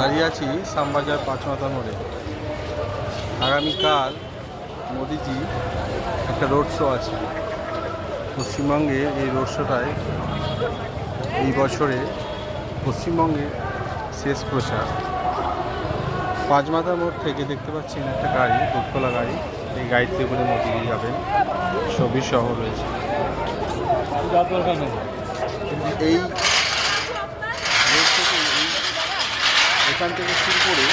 দাঁড়িয়ে আছি শ্যামবাজার পাঁচমাথা মোড়ে। আগামীকাল মোদিজি একটা রোড শো আছে পশ্চিমবঙ্গে। এই রোড শোটায় এই বছরে পশ্চিমবঙ্গে শেষ প্রচার। পাঁচমাথা মোড় থেকে দেখতে পাচ্ছেন একটা গাড়ি, দুধকলা গাড়ি। এই গাড়িতে করে মোদিজি যাবেন, ছবি সহ রয়েছে। এই এখান থেকে শুরু করে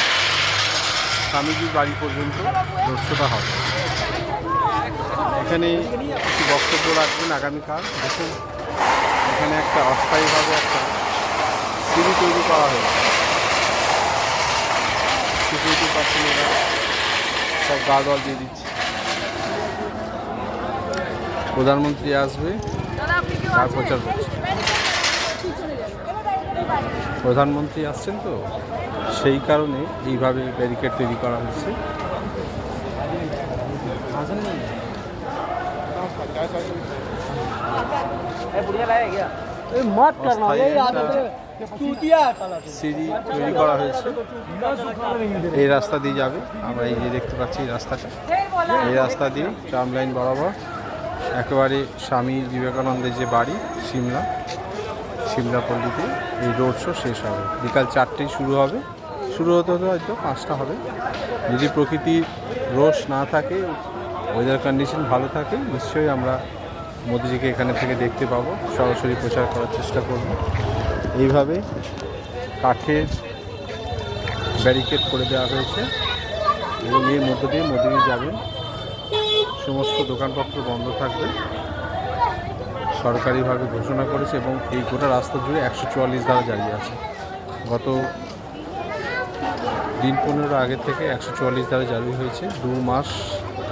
স্বামীজির বাড়ি পর্যন্ত রোড শোটা হবে। এখানে কিছু বক্তব্য রাখবেন আগামীকাল। দেখুন, এখানে একটা অস্থায়ীভাবে একটা সিঁড়ি তৈরি করা হয়েছে। সিকিউরিটি পার্সনেরা সব গার্ডওয়াল দিয়ে দিচ্ছে। প্রধানমন্ত্রী আসবে, তার প্রচার করছে। প্রধানমন্ত্রী আসছেন তো, সেই কারণে এইভাবে ব্যারিকেড তৈরি করা হয়েছে। সিঁড়ি তৈরি করা হয়েছে, এই রাস্তা দিয়ে যাবে। আমরা এই যে দেখতে পাচ্ছি এই রাস্তাটা, এই রাস্তা দিয়ে ট্রাম লাইন বরাবর একেবারে স্বামী বিবেকানন্দের যে বাড়ি সিমলা পল্লীতে এই রোড শো শেষ হবে। বিকাল 4টেই শুরু হবে। শুরু হতে হয়তো 5টা হবে। যদি প্রকৃতির রোষ না থাকে, ওয়েদার কন্ডিশন ভালো থাকে, নিশ্চয়ই আমরা মোদিজিকে এখানে থেকে দেখতে পাবো। সরাসরি প্রচার করার চেষ্টা করব। এইভাবে কাঠের ব্যারিকেড করে দেওয়া হয়েছে এবং এর মধ্য দিয়ে মোদিজি যাবেন। সমস্ত দোকানপত্র বন্ধ থাকবে, সরকারিভাবে ঘোষণা করেছে। এবং এই গোটা রাস্তা জুড়ে 144 ধারা জারি আছে। গত দিন 15 আগে থেকে 144 ধারা জারি হয়েছে। 2 মাস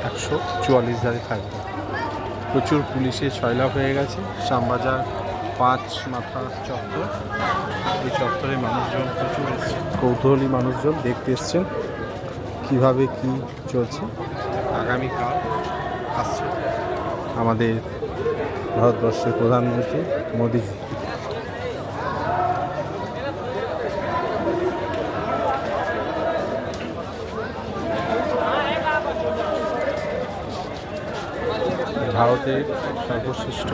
144 ধারে থাকবে। প্রচুর পুলিশের ছয়লাভ হয়ে গেছে। শ্যামবাজার পাঁচমাথা চত্বর, এই চত্বরে মানুষজন প্রচুর এসছে, কৌতূহলী মানুষজন দেখতে এসছেন কীভাবে কি চলছে। আগামীকাল আসছে আমাদের ভারতবর্ষের প্রধানমন্ত্রী মোদিজি। ভারতের সর্বশ্রেষ্ঠ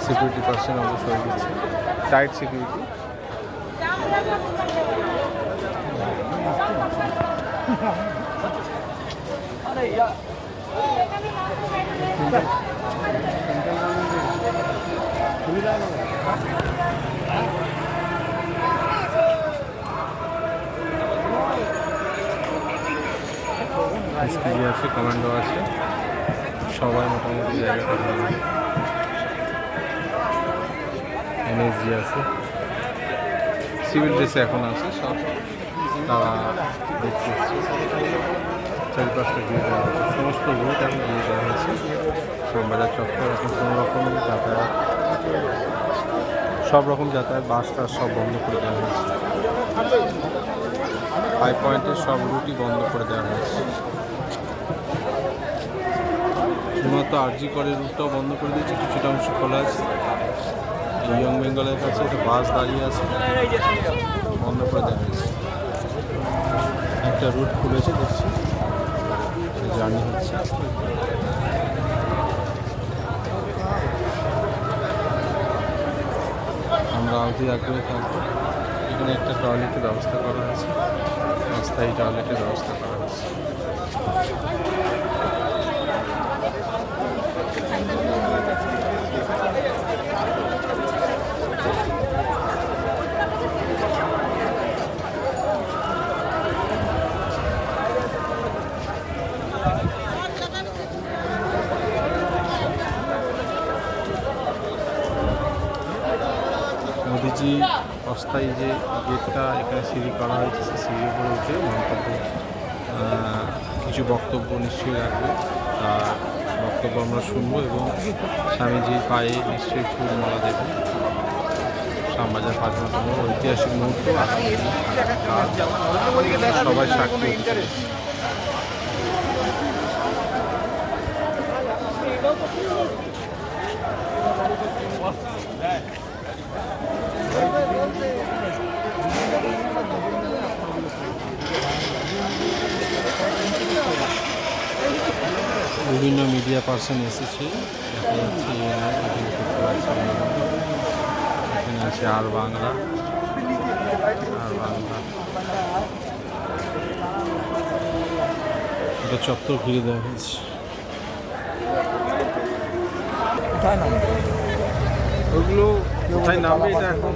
সিকিউরিটি পার্সন অবশ্যই দিচ্ছে, টাইট সিকিউরিটি। এসপিজি আছে, কমান্ডো আছে, সবাই মোটামুটি জায়গাটা ভালো। এনএসজি আছে, সিভিল ড্রেসে এখন আছে, সব তারা দেখতে এসছে। 4-5টা দিয়ে দেওয়া হয়েছে, সমস্ত রুট এখন দিয়ে দেওয়া হয়েছে। শ্যামবাজার চত্বর এখন কোনো রকমের যাতায়াত, সব রকম যাতায়াত, বাসটা সব বন্ধ করে দেওয়া হয়েছে। 5 পয়েন্টের সব রুটই বন্ধ করে দেওয়া হয়েছে। শুধুমাত্র আরজি করে রুটটাও বন্ধ করে দিয়েছে, কিছুটা অংশ খোলা আছে। ইয়ং বেঙ্গলের কাছে একটা বাস দাঁড়িয়ে আছে, বন্ধ করে দেওয়া হয়েছে। একটা রুট খুলেছে, দেখছি জার্নি হচ্ছে। আমরা অতি আগ্রহে থাকবো। এখানে একটা টয়লেটের ব্যবস্থা করা হয়েছে, অস্থায়ী টয়লেটের ব্যবস্থা করা হয়েছে। মোদিজি অস্থায়ী যে গেটটা এখানে সিঁড়ি করা হয়েছে, সেই সিঁড়ির উপরে উঠে মন্তব্য, কিছু বক্তব্য নিশ্চয়ই রাখবে। তার বক্তব্য আমরা শুনবো এবং স্বামীজির পায়ে নিশ্চয়ই ফুলমালা দেবে। শ্যামবাজার পাঁচমাথা মোড় ঐতিহাসিক মুহূর্ত, সবাই সাক্ষী হতে চলেছে। বিভিন্ন মিডিয়া পার্সন এসেছে, দেখা যাচ্ছে এখানে আছে আর বাংলা, এটা চত্বর ঘিরে দেওয়া হয়েছে। ওগুলো কোথায় নামবে এটা এখন